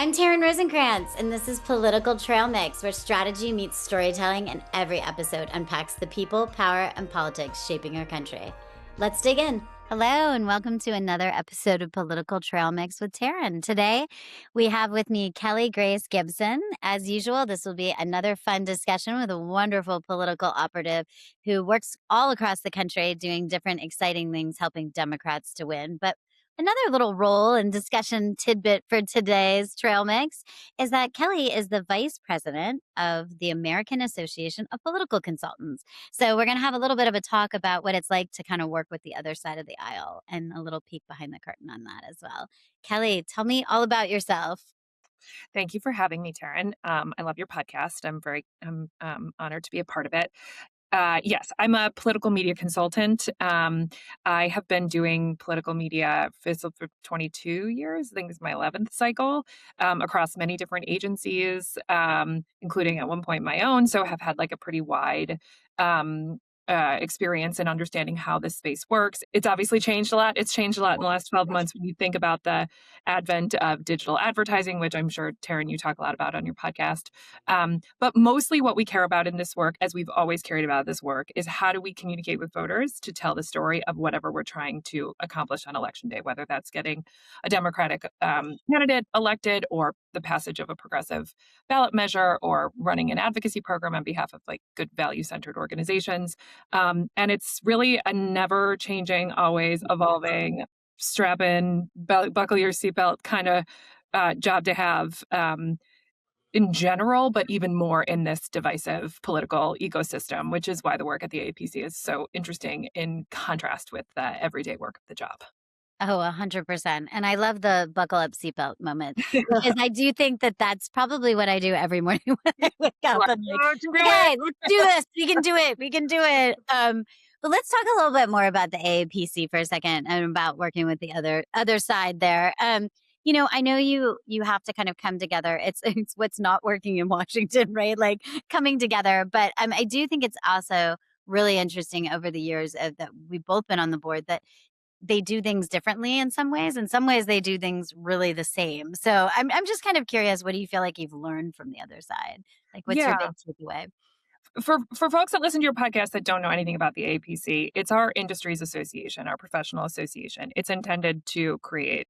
I'm Taryn Rosenkranz, and this is Political TrailMix, where strategy meets storytelling, and every episode unpacks the people, power, and politics shaping our country. Let's dig in. Hello, and welcome to another episode of Political TrailMix with Taryn. Today, we have with me Kelly Grace Gibson. As usual, this will be another fun discussion with a wonderful political operative who works all across the country doing different exciting things, helping Democrats to win. But another little role and discussion tidbit for today's Trail Mix is that Kelly is the vice president of the American Association of Political Consultants. So we're going to have a little bit of a talk about what it's like to kind of work with the other side of the aisle and a little peek behind the curtain on that as well. Kelly, tell me all about yourself. Thank you for having me, Taryn. I love your podcast. I'm honored to be a part of it. Yes, I'm a political media consultant. I have been doing political media for 22 years. I think it's my 11th cycle across many different agencies, including at one point my own. So have had like a pretty wide experience in understanding how this space works. It's obviously changed a lot. It's changed a lot in the last 12 months when you think about the advent of digital advertising, which I'm sure, Taryn, you talk a lot about on your podcast. But mostly what we care about in this work, as we've always cared about this work, is how do we communicate with voters to tell the story of whatever we're trying to accomplish on Election Day, whether that's getting a Democratic candidate elected or the passage of a progressive ballot measure or running an advocacy program on behalf of like good value-centered organizations. And it's really a never changing, always evolving, strap in, buckle your seatbelt kind of job to have in general, but even more in this divisive political ecosystem, which is why the work at the AAPC is so interesting in contrast with the everyday work of the job. Oh, 100%. And I love the buckle up seatbelt moment because I do think that that's probably what I do every morning when I wake up. I'm like, okay, let's do this. We can do it. We can do it. But let's talk a little bit more about the AAPC for a second and about working with the other side there. I know you have to kind of come together. It's what's not working in Washington, right? Like coming together. But I do think it's also really interesting over the years that we've both been on the board that they do things differently in some ways. In some ways, they do things really the same. So I'm just kind of curious, what do you feel like you've learned from the other side? Like, what's your big takeaway? For folks that listen to your podcast that don't know anything about the APC, it's our industries association, our professional association. It's intended to create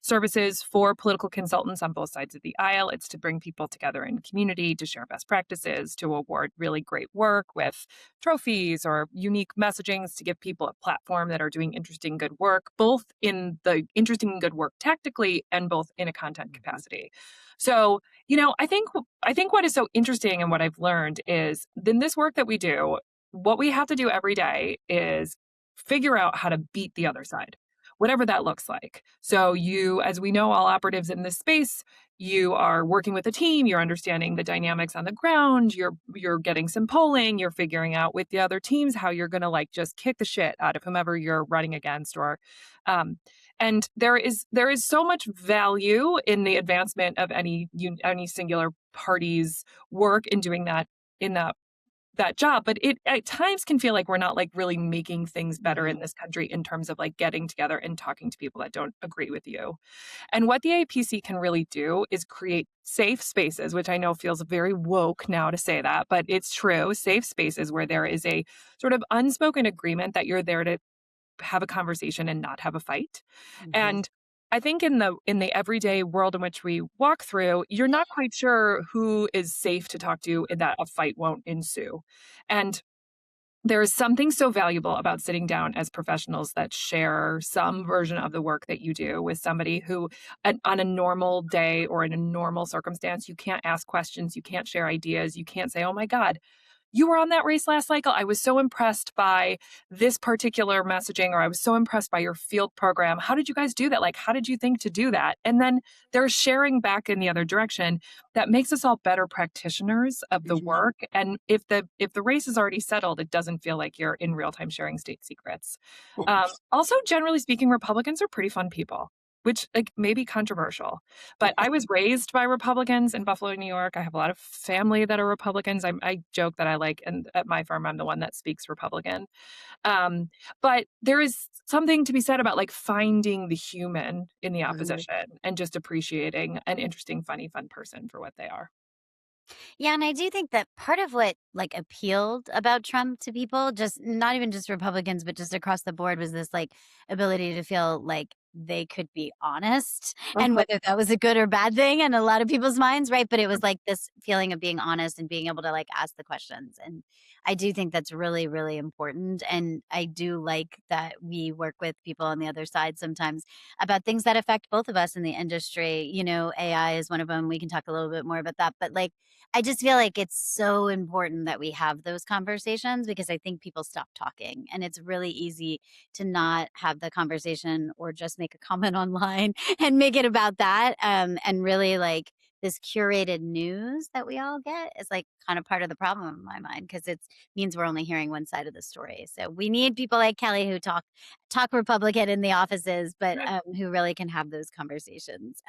services for political consultants on both sides of the aisle. It's to bring people together in community, to share best practices, to award really great work with trophies or unique messagings, to give people a platform that are doing interesting, good work, both in the interesting and good work tactically and both in a content capacity. So, I think what is so interesting and what I've learned is in this work that we do, what we have to do every day is figure out how to beat the other side, whatever that looks like. So you, as we know, all operatives in this space, you are working with a team, you're understanding the dynamics on the ground, you're getting some polling, you're figuring out with the other teams how you're going to like just kick the shit out of whomever you're running against and there is so much value in the advancement of any singular party's work in doing that in that job, but it at times can feel like we're not like really making things better in this country in terms of like getting together and talking to people that don't agree with you. And what the APC can really do is create safe spaces, which I know feels very woke now to say that, but it's true, safe spaces where there is a sort of unspoken agreement that you're there to have a conversation and not have a fight. Mm-hmm. And I think in the everyday world in which we walk through, you're not quite sure who is safe to talk to and that a fight won't ensue. And there is something so valuable about sitting down as professionals that share some version of the work that you do with somebody who on a normal day or in a normal circumstance, you can't ask questions, you can't share ideas, you can't say, oh my God, you were on that race last cycle. I was so impressed by this particular messaging, or I was so impressed by your field program. How did you guys do that? Like, how did you think to do that? And then they're sharing back in the other direction that makes us all better practitioners of the work. And if the race is already settled, it doesn't feel like you're in real time sharing state secrets. Also, generally speaking, Republicans are pretty fun people. which like may be controversial, but I was raised by Republicans in Buffalo, New York. I have a lot of family that are Republicans. I joke that I like, and at my firm, I'm the one that speaks Republican. Um, but there is something to be said about like finding the human in the Mhm. opposition and just appreciating an interesting, funny, fun person for what they are. Yeah, and I do think that part of what like appealed about Trump to people, just not even just Republicans, but just across the board, was this like ability to feel like they could be honest, and Uh-huh. whether that was a good or bad thing in a lot of people's minds, right? But it was like this feeling of being honest and being able to like ask the questions. And I do think that's really, really important. And I do like that we work with people on the other side sometimes about things that affect both of us in the industry. AI is one of them. We can talk a little bit more about that. But like, I just feel like it's so important that we have those conversations because I think people stop talking, and it's really easy to not have the conversation or just make a comment online and make it about that. And really like this curated news that we all get is like kind of part of the problem in my mind because it means we're only hearing one side of the story. So we need people like Kelly who talk Republican in the offices, but who really can have those conversations.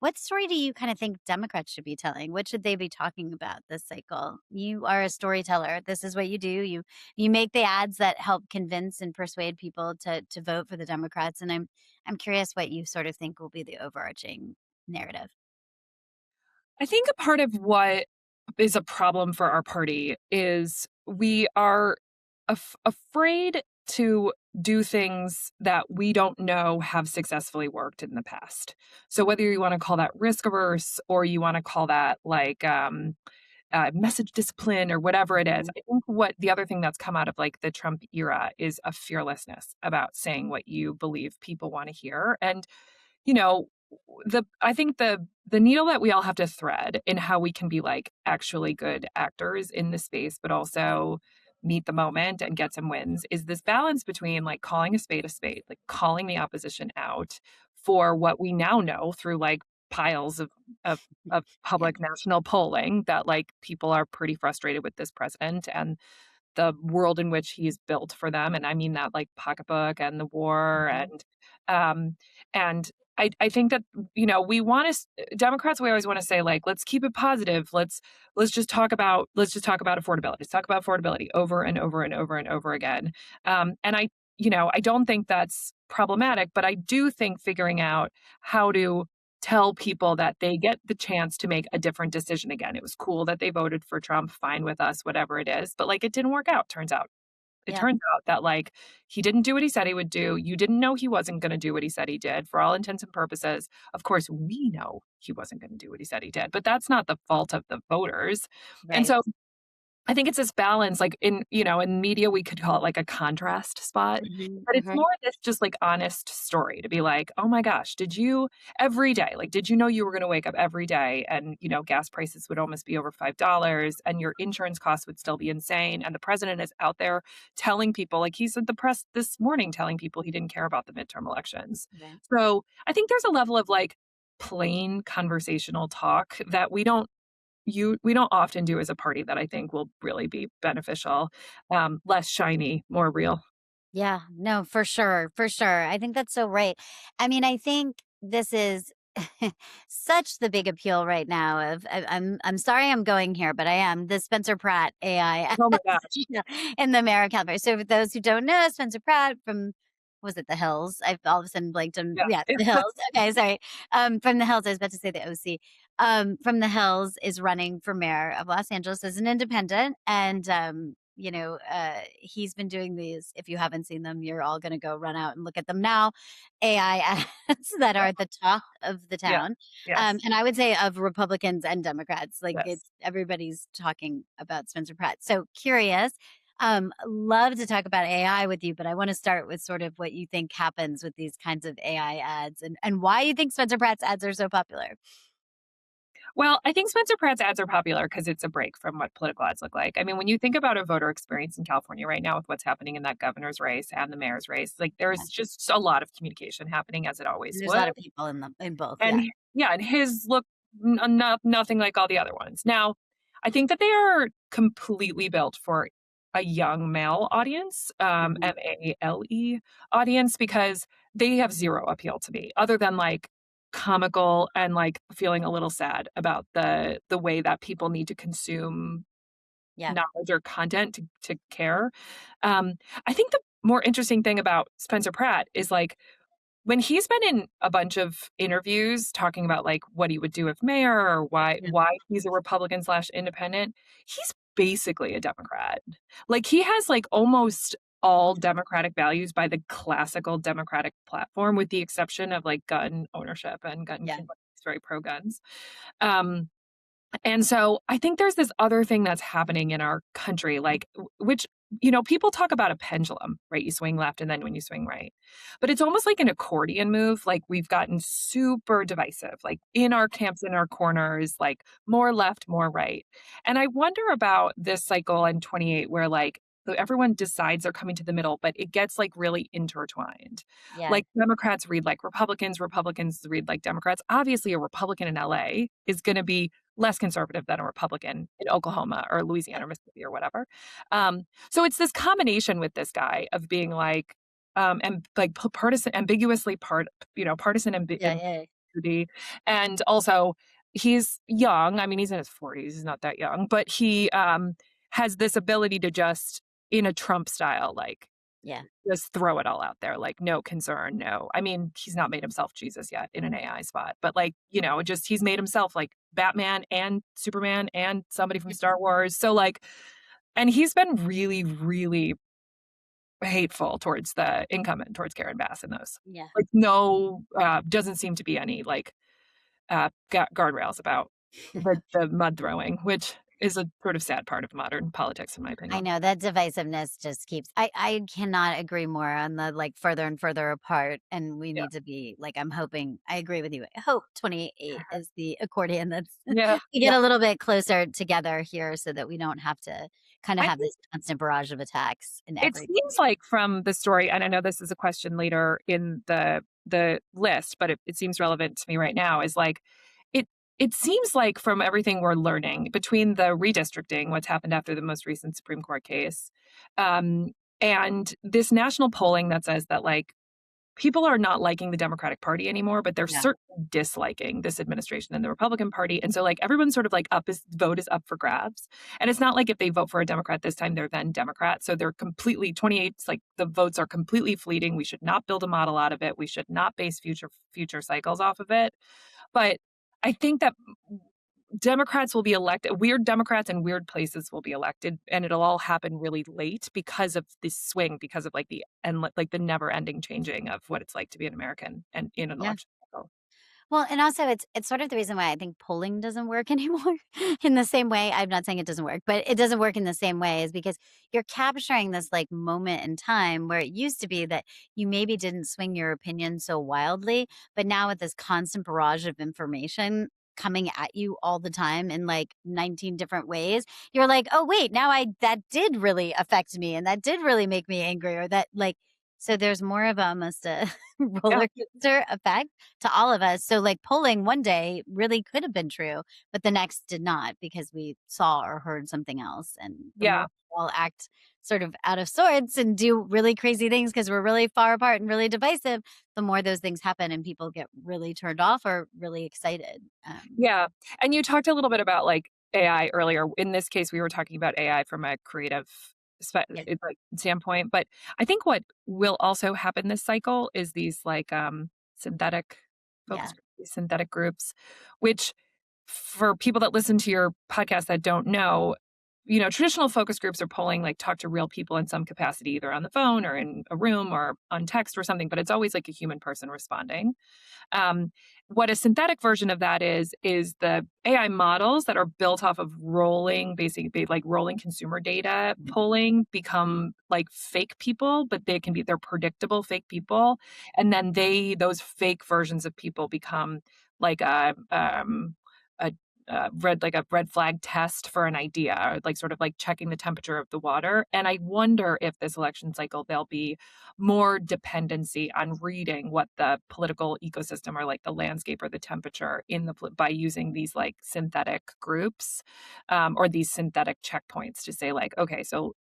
What story do you kind of think Democrats should be telling? What should they be talking about this cycle? You are a storyteller. This is what you do. You make the ads that help convince and persuade people to vote for the Democrats. And I'm curious what you sort of think will be the overarching narrative. I think a part of what is a problem for our party is we are afraid to do things that we don't know have successfully worked in the past. So whether you want to call that risk averse or you want to call that like message discipline or whatever it is, Mhm. I think what the other thing that's come out of like the Trump era is a fearlessness about saying what you believe people want to hear. And you know, I think the needle that we all have to thread in how we can be like actually good actors in this space, but also meet the moment and get some wins is this balance between like calling a spade, like calling the opposition out for what we now know through like piles of of Yeah. public national polling that like people are pretty frustrated with this president and the world in which he's built for them, and I mean that, like, pocketbook and the war, Mhm. um, and I think that, we wanna Democrats, we always wanna say, like, "Let's keep it positive. Let's just talk about affordability. Let's talk about affordability over and over and over and over again." And I don't think that's problematic, but I do think figuring out how to tell people that they get the chance to make a different decision again. It was cool that they voted for Trump, fine with us, whatever it is, but, like, it didn't work out, turns out. It Yeah. turns out that, like, he didn't do what he said he would do. You didn't know he wasn't gonna do what he said he did for all intents and purposes. Of course, we know he wasn't gonna do what he said he did, but that's not the fault of the voters. And Right. so I think it's this balance, like in media, we could call it like a contrast spot, Mhm. but it's Mhm. more this just like honest story to be like, oh my gosh, every day, like, did you know you were going to wake up every day and, gas prices would almost be over $5 and your insurance costs would still be insane. And the president is out there telling people, like he's at the press this morning, telling people he didn't care about the midterm elections. Right. So I think there's a level of like plain conversational talk that we don't often do as a party that I think will really be beneficial. Less shiny, more real. Yeah, no, for sure, for sure. I think that's so right. I mean, I think this is such the big appeal right now of I'm sorry I'm going here, but I am the Spencer Pratt AI ads, Oh my gosh. in the American California. So for those who don't know, Spencer Pratt from was it The Hills? I've all of a sudden blanked on Yeah. yeah, The Hills. Okay, sorry. From The Hills, I was about to say the OC. From The Hills is running for mayor of Los Angeles as an independent, and he's been doing these. If you haven't seen them, you're all going to go run out and look at them now. AI ads that are at the top of the Yeah. town, Yes. and I would say of Republicans and Democrats. Like Yes. it's everybody's talking about Spencer Pratt. So curious. Love to talk about AI with you, but I want to start with sort of what you think happens with these kinds of AI ads and why you think Spencer Pratt's ads are so popular. Well, I think Spencer Pratt's ads are popular because it's a break from what political ads look like. I mean, when you think about a voter experience in California right now with what's happening in that governor's race and the mayor's race, like Yeah. there's just a lot of communication happening as it always There's a would. lot of people in both. And Yeah. yeah, and his look nothing like all the other ones. Now, I think that they are completely built for a young male audience, MALE audience, because they have zero appeal to me other than like comical and like feeling a little sad about the way that people need to consume Yeah. knowledge or content to care. Um, I think the more interesting thing about Spencer Pratt is like when he's been in a bunch of interviews talking about like what he would do if mayor or Yeah. why he's a Republican slash independent, he's basically a Democrat. Like he has like almost all Democratic values by the classical Democratic platform, with the exception of like gun ownership and gun Yeah. control. He's very pro guns. And so I think there's this other thing that's happening in our country, like, which, you know, people talk about a pendulum, right? You swing left and then when you swing right. But it's almost like an accordion move. Like we've gotten super divisive, like in our camps, in our corners, like more left, more right. And I wonder about this cycle in 28 where like everyone decides they're coming to the middle, but it gets like really intertwined. Yeah. Like Democrats read like Republicans, Republicans read like Democrats. Obviously, a Republican in LA is going to be less conservative than a Republican in Oklahoma or Louisiana or Mississippi or whatever. So it's this combination with this guy of being like, and like partisan, ambiguously partisan Yeah. Yeah. ambiguity, and also he's young. I mean, he's in his 40s. He's not that young, but he has this ability to just in a Trump style, like Yeah. just throw it all out there, like no concern, no. I mean, he's not made himself Jesus yet in an AI spot, but like, you know, just he's made himself like Batman and Superman and somebody from Star Wars. So like, and he's been really, really hateful towards the incumbent, towards Karen Bass and those. Yeah. Like no, doesn't seem to be any like guardrails about the mud throwing, which is a sort of sad part of modern politics, in my I opinion. know that divisiveness just keeps I cannot agree more on the like further and further apart, and we Yeah. need to be like I'm hoping I agree with you. I hope 28 is the accordion that's Yeah. we get a little bit closer together here so that we don't have to kind of I have this constant barrage of attacks in It every seems like from the story, and I know this is a question later in the list, but it seems relevant to me right now, is like it it seems like from everything we're learning between the redistricting, what's happened after the most recent Supreme Court case, um, and this national polling that says that like people are not liking the Democratic Party anymore, but they're Yeah. certainly disliking this administration and the Republican Party. And so like everyone's sort of like vote is up for grabs. And it's not like if they vote for a Democrat this time, they're then Democrat. So they're completely 28, like the votes are completely fleeting. We should not build a model out of it. We should not base future cycles off of it. But I think that Democrats will be elected. Weird Democrats in weird places will be elected, and it'll all happen really late because of this swing, because of like the never ending changing of what it's like to be an American and in an Yeah. election cycle. Well, and also it's sort of the reason why I think polling doesn't work anymore in the same way. I'm not saying it doesn't work, but it doesn't work in the same way is because you're capturing this like moment in time where it used to be that you maybe didn't swing your opinion so wildly, but now with this constant barrage of information coming at you all the time in like 19 different ways, you're like, "Oh wait, now I that did really affect me and that did really make me angry or that like so there's more of almost a Yeah, roller coaster effect to all of us. So like polling one day really could have been true, but the next did not because we saw or heard something else. And the more yeah, we all act sort of out of sorts and do really crazy things because we're really far apart and really divisive, the more those things happen and people get really turned off or really excited. yeah. And you talked a little bit about like AI earlier. In this case, we were talking about AI from a creative Yeah, like standpoint, but I think what will also happen this cycle is these like synthetic yeah, focus groups, these synthetic groups, which for people that listen to your podcast that don't know, you know, traditional focus groups are polling like talk to real people in some capacity, either on the phone or in a room or on text or something, but it's always like a human person responding. Um, what a synthetic version of that is the AI models that are built off of basically like rolling consumer data polling become like fake people, but they're predictable fake people, and then those fake versions of people become like a a red flag test for an idea, or like sort of like checking the temperature of the water. And I wonder if this election cycle there'll be more dependency on reading what the political ecosystem or like the landscape or the temperature by using these like synthetic groups or these synthetic checkpoints to say like, okay, so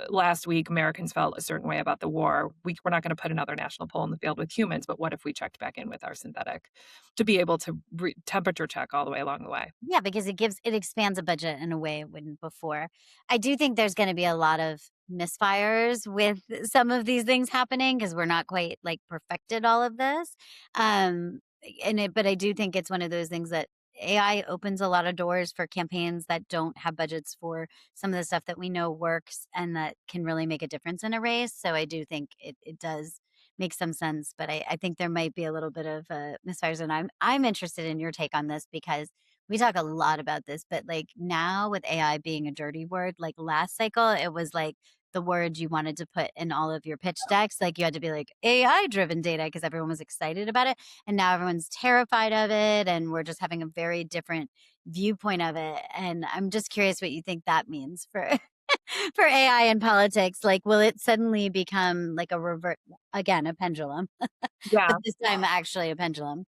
last week Americans felt a certain way about the war. We're not going to put another national poll in the field with humans, but what if we checked back in with our synthetic to be able to temperature check all the way along the way? Yeah, because it expands a budget in a way it wouldn't before. I do think there's going to be a lot of misfires with some of these things happening because we're not quite like perfected all of this. Um, but I do think it's one of those things that AI opens a lot of doors for campaigns that don't have budgets for some of the stuff that we know works and that can really make a difference in a race. So I do think it does make some sense, but I think there might be a little bit of misfires. And I'm interested in your take on this because we talk a lot about this, but like now with AI being a dirty word, like last cycle, it was like the word you wanted to put in all of your pitch decks. Like you had to be like AI driven data because everyone was excited about it. And now everyone's terrified of it. And we're just having a very different viewpoint of it. And I'm just curious what you think that means for for AI and politics. Like, will it suddenly become like a revert again, a pendulum, Yeah. but this time actually a pendulum?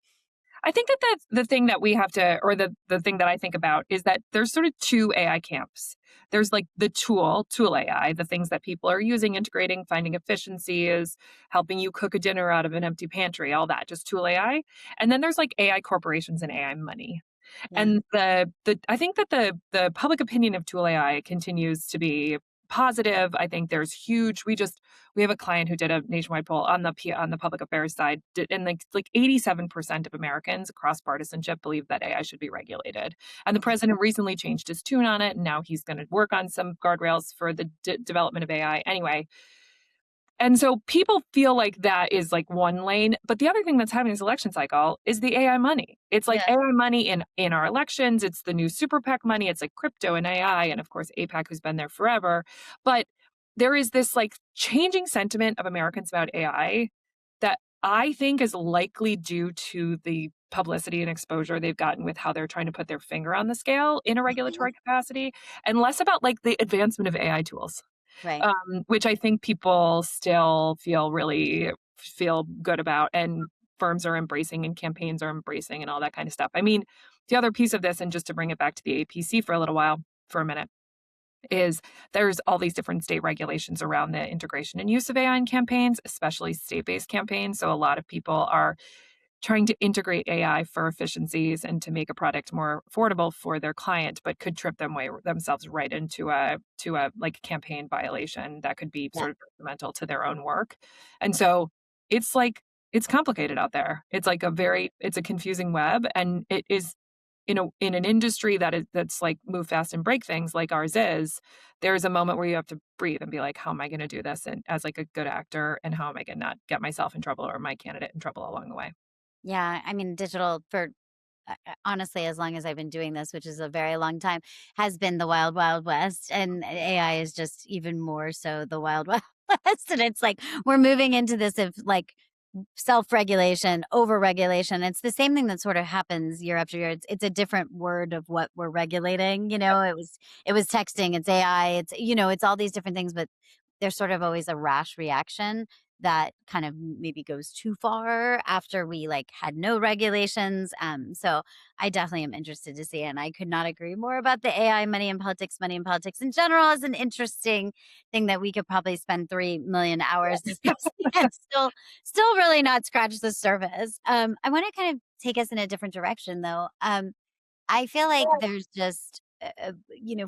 I think that that's the thing that we have to, or the thing that I think about is that there's sort of two AI camps. There's like the tool AI, the things that people are using, integrating, finding efficiencies, helping you cook a dinner out of an empty pantry, all that, just tool AI. And then there's like AI corporations and AI money. Yeah. And the I think that the public opinion of tool AI continues to be positive. I think there's huge. We have a client who did a nationwide poll on the public affairs side, and like 87% of Americans across partisanship believe that AI should be regulated. And the president recently changed his tune on it, and now he's going to work on some guardrails for the development of AI. Anyway, and so people feel like that is like one lane. But the other thing that's happening this election cycle is the AI money. It's like Yeah. AI money in our elections. It's the new super PAC money. It's like crypto and AI. And of course, APAC, who's been there forever. But there is this like changing sentiment of Americans about AI that I think is likely due to the publicity and exposure they've gotten with how they're trying to put their finger on the scale in a Mhm. regulatory capacity, and less about like the advancement of AI tools, Right. which I think people still feel good about, and firms are embracing and campaigns are embracing and all that kind of stuff. I mean, the other piece of this, and just to bring it back to the APC for a minute, is there's all these different state regulations around the integration and use of AI in campaigns, especially state-based campaigns. So a lot of people are trying to integrate AI for efficiencies and to make a product more affordable for their client, but could trip themselves right into a like campaign violation that could be Yeah. sort of detrimental to their own work. And so it's like it's complicated out there. It's like it's a confusing web, and it is in an industry that's like move fast and break things like ours is. There's a moment where you have to breathe and be like, how am I going to do this, and as like a good actor, and how am I going to not get myself in trouble or my candidate in trouble along the way? Yeah. I mean, digital for honestly, as long as I've been doing this, which is a very long time, has been the wild, wild west. And AI is just even more so the wild, wild west. And it's like we're moving into this of like self-regulation, over-regulation. It's the same thing that sort of happens year after year. It's a different word of what we're regulating. It was texting, it's AI, it's all these different things, but there's sort of always a rash reaction that kind of maybe goes too far after we like had no regulations. So I definitely am interested to see it. And I could not agree more about the AI money in politics in general is an interesting thing that we could probably spend 3 million hours discussing and still really not scratch the surface. I want to kind of take us in a different direction though. I feel like there's just,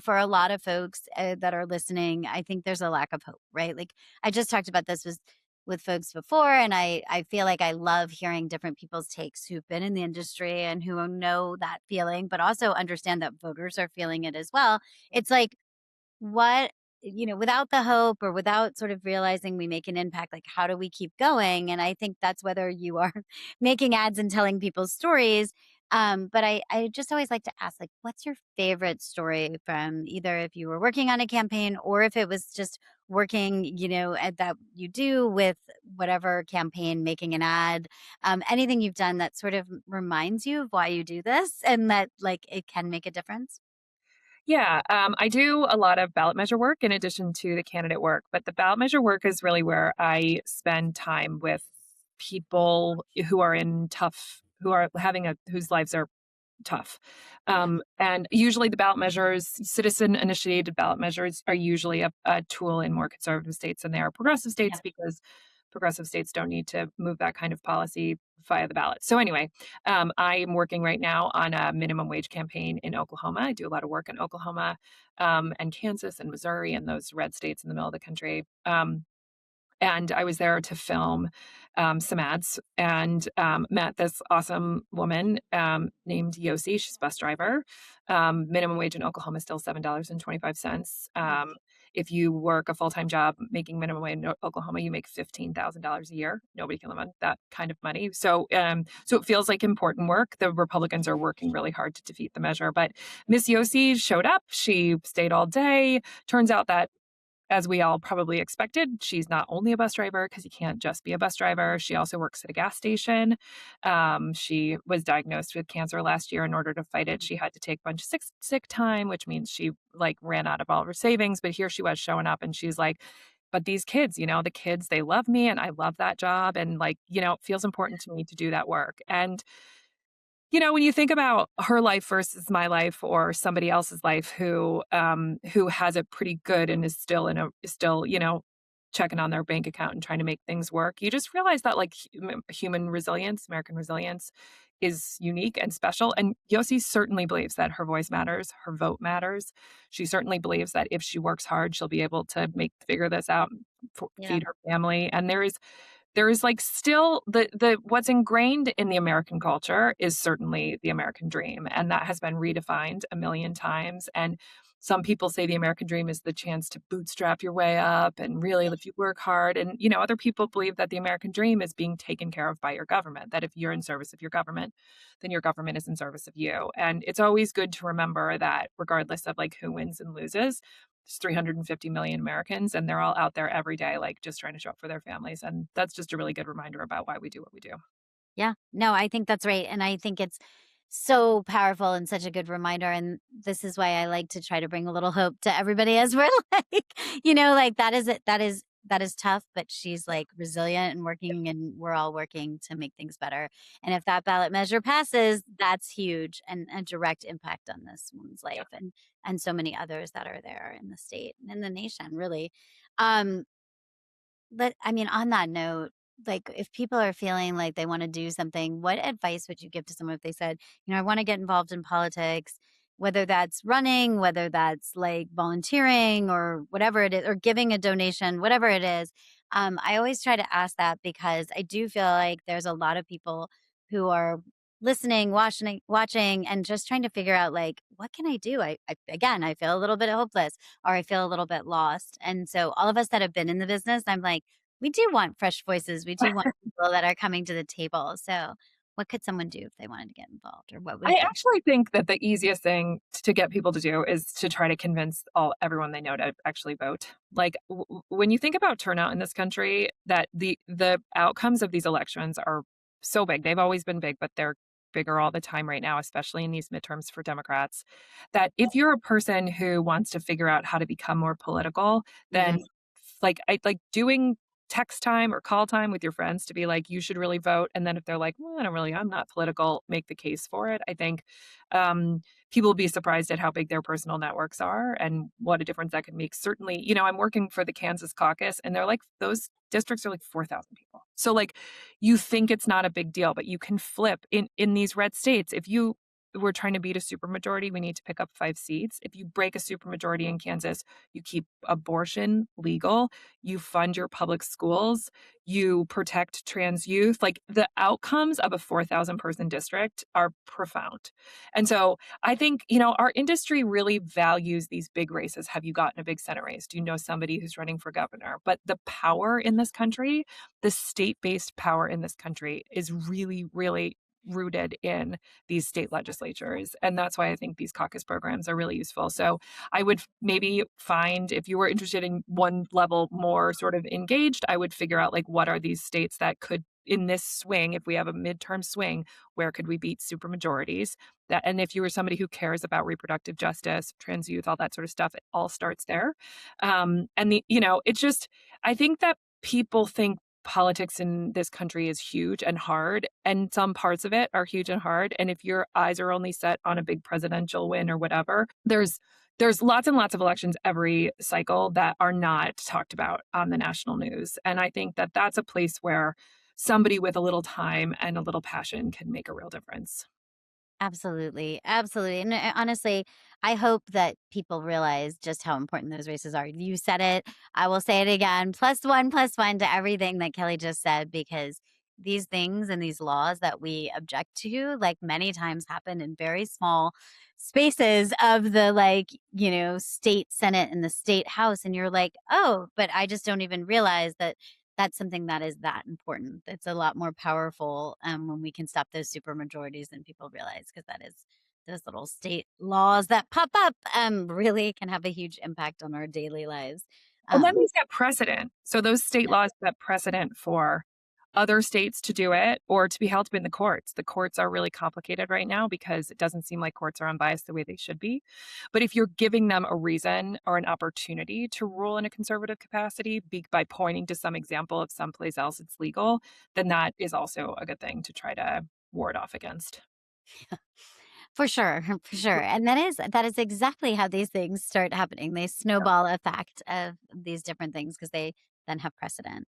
for a lot of folks that are listening, I think there's a lack of hope, right? Like I just talked about this with folks before, and I feel like I love hearing different people's takes who've been in the industry and who know that feeling, but also understand that voters are feeling it as well. It's like what without the hope or without sort of realizing we make an impact, like how do we keep going? And I think that's whether you are making ads and telling people's stories. But I just always like to ask, like, what's your favorite story from either if you were working on a campaign or if it was just working, at that you do with whatever campaign, making an ad, anything you've done that sort of reminds you of why you do this and that like it can make a difference? Yeah, I do a lot of ballot measure work in addition to the candidate work, but the ballot measure work is really where I spend time with people who are in tough, whose lives are tough. And usually the ballot measures, citizen-initiated ballot measures, are usually a tool in more conservative states than they are progressive states, because progressive states don't need to move that kind of policy via the ballot. So anyway, I am working right now on a minimum wage campaign in Oklahoma. I do a lot of work in Oklahoma and Kansas and Missouri and those red states in the middle of the country. And I was there to film some ads, and met this awesome woman named Yossi. She's a bus driver. Minimum wage in Oklahoma is still $7.25. If you work a full-time job making minimum wage in Oklahoma, you make $15,000 a year. Nobody can live on that kind of money. So it feels like important work. The Republicans are working really hard to defeat the measure. But Miss Yossi showed up. She stayed all day. Turns out that, as we all probably expected, she's not only a bus driver, because you can't just be a bus driver. She also works at a gas station. She was diagnosed with cancer last year. In order to fight it, she had to take a bunch of sick time, which means she ran out of all of her savings. But here she was showing up, and she's like, but these kids, the kids, they love me, and I love that job. And it feels important to me to do that work. And when you think about her life versus my life or somebody else's life who has it pretty good and is still checking on their bank account and trying to make things work, you just realize that human resilience, American resilience, is unique and special. And Yossi certainly believes that her voice matters, her vote matters. She certainly believes that if she works hard, she'll be able to figure this out, feed her family. And there is still the what's ingrained in the American culture is certainly the American dream. And that has been redefined a million times. And some people say the American dream is the chance to bootstrap your way up and really, if you work hard. And, other people believe that the American dream is being taken care of by your government, that if you're in service of your government, then your government is in service of you. And it's always good to remember that regardless of who wins and loses, there's 350 million Americans, and they're all out there every day, just trying to show up for their families. And that's just a really good reminder about why we do what we do. Yeah, no, I think that's right. And I think it's so powerful and such a good reminder. And this is why I like to try to bring a little hope to everybody as we're that is tough, but she's resilient and working, and we're all working to make things better. And if that ballot measure passes, that's huge and a direct impact on this woman's life and so many others that are there in the state and in the nation, really. But I mean, on that note, if people are feeling like they want to do something, what advice would you give to someone if they said, I want to get involved in politics, whether that's running, whether that's volunteering or whatever it is, or giving a donation, whatever it is. I always try to ask that because I do feel like there's a lot of people who are listening, watching, and just trying to figure out what can I do? Again, I feel a little bit hopeless, or I feel a little bit lost. And so all of us that have been in the business, I'm like, we do want fresh voices. We do want people that are coming to the table. So what could someone do if they wanted to get involved, or what would I actually think that the easiest thing to get people to do is to try to convince everyone they know to actually vote. When you think about turnout in this country, that the outcomes of these elections are so big. They've always been big, but they're bigger all the time right now, especially in these midterms for Democrats, that if you're a person who wants to figure out how to become more political, then doing text time or call time with your friends to be you should really vote. And then if they're well, I'm not political, make the case for it. I think people will be surprised at how big their personal networks are and what a difference that could make. Certainly, I'm working for the Kansas caucus, and they're those districts are 4,000 people. So you think it's not a big deal, but you can flip in these red states. If we're trying to beat a supermajority, we need to pick up 5 seats. If you break a supermajority in Kansas, you keep abortion legal, you fund your public schools, you protect trans youth. The outcomes of a 4,000 person district are profound. And so I think, our industry really values these big races. Have you gotten a big Senate race? Do you know somebody who's running for governor? But the power in this country, the state-based power in this country, is really, really rooted in these state legislatures. And that's why I think these caucus programs are really useful. So I would maybe find, if you were interested in one level more sort of engaged, I would figure out what are these states that could, in this swing, if we have a midterm swing, where could we beat supermajorities? And if you were somebody who cares about reproductive justice, trans youth, all that sort of stuff, it all starts there. It's just, I think that people think politics in this country is huge and hard, and some parts of it are huge and hard. And if your eyes are only set on a big presidential win or whatever, there's lots and lots of elections every cycle that are not talked about on the national news. And I think that that's a place where somebody with a little time and a little passion can make a real difference. Absolutely. Absolutely. And honestly, I hope that people realize just how important those races are. You said it. I will say it again. Plus one to everything that Kelly just said, because these things and these laws that we object to, like, many times happen in very small spaces of the, like, state Senate and the state House. And you're like, oh, but I just don't even realize that that's something that is that important. It's a lot more powerful when we can stop those super majorities than people realize, because that is those little state laws that pop up really can have a huge impact on our daily lives. And then we set precedent. So those state laws set precedent for other states to do it or to be held up in the courts. The courts are really complicated right now because it doesn't seem like courts are unbiased the way they should be. But if you're giving them a reason or an opportunity to rule in a conservative capacity by pointing to some example of someplace else it's legal, then that is also a good thing to try to ward off against. For sure, for sure. And that is exactly how these things start happening. They snowball effect of these different things because they then have precedent.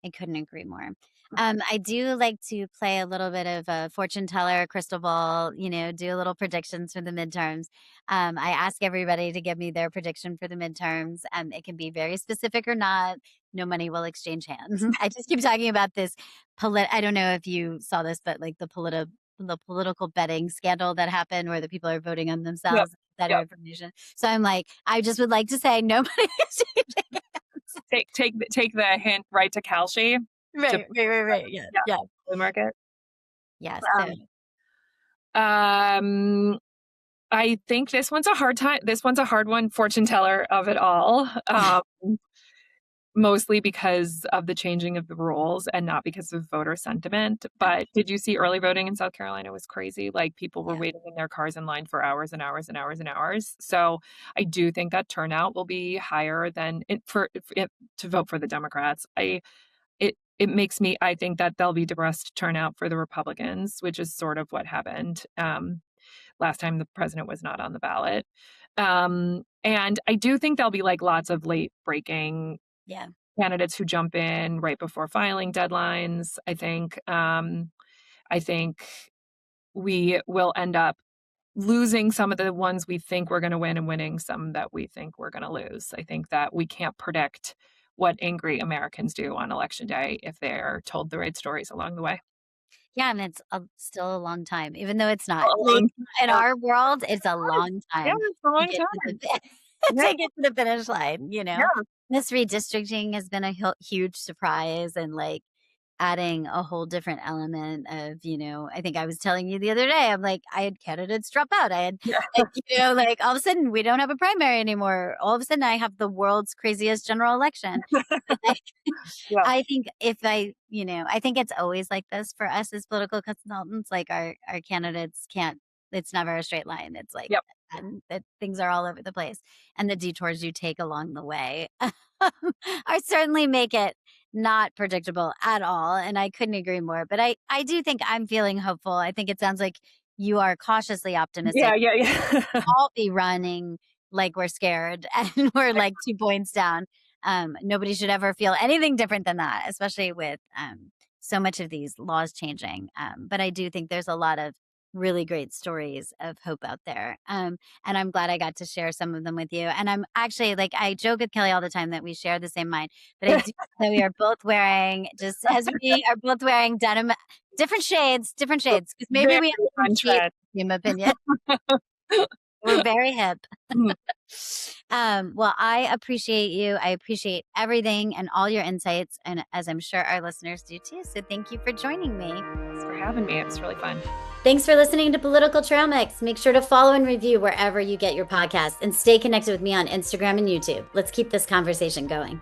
I couldn't agree more. I do like to play a little bit of a fortune teller, crystal ball, do a little predictions for the midterms. I ask everybody to give me their prediction for the midterms. It can be very specific or not. No money will exchange hands. I just keep talking about this. I don't know if you saw this, but like the political betting scandal that happened where the people are voting on themselves. That information. So I'm like, I just would like to say nobody exchanging hands. Take the hint right to Kalshi. Right. Yeah. The market. Yes. I think this one's a hard time. This one's a hard one, fortune teller of it all. Mostly because of the changing of the rules and not because of voter sentiment. But did you see early voting in South Carolina was crazy? Like, people were waiting in their cars in line for hours and hours and hours and hours. So I do think that turnout will be higher than to vote for the Democrats. It makes me, I think that there'll be depressed turnout for the Republicans, which is sort of what happened last time the president was not on the ballot. And I do think there'll be like lots of late breaking candidates who jump in right before filing deadlines. I think we will end up losing some of the ones we think we're going to win and winning some that we think we're going to lose. I think that we can't predict what angry Americans do on election day if they're told the right stories along the way. Yeah, and it's still a long time, even though it's not. In our world, it's a long time. Yeah, it's a long time. To get to the finish line, Yeah. This redistricting has been a huge surprise, and like adding a whole different element of, I think I was telling you the other day, I'm like, I had candidates drop out. I had, like all of a sudden we don't have a primary anymore. All of a sudden I have the world's craziest general election. I think I think it's always like this for us as political consultants. Like our candidates it's never a straight line. It's like, and that things are all over the place, and the detours you take along the way are certainly make it not predictable at all. And I couldn't agree more. But I do think I'm feeling hopeful. I think it sounds like you are cautiously optimistic. Yeah. All be running like we're scared and we're like 2 points down. Nobody should ever feel anything different than that, especially with so much of these laws changing. But I do think there's a lot of really great stories of hope out there. And I'm glad I got to share some of them with you. And I'm actually, like, I joke with Kelly all the time that we share the same mind, but I do that we are both wearing, just as we are both wearing denim, different shades, because maybe we have the same opinion. We're very hip. Well, I appreciate you. I appreciate everything and all your insights, and as I'm sure our listeners do too. So thank you for joining me. Thanks for having me. It was really fun. Thanks for listening to Political TrailMix. Make sure to follow and review wherever you get your podcasts, and stay connected with me on Instagram and YouTube. Let's keep this conversation going.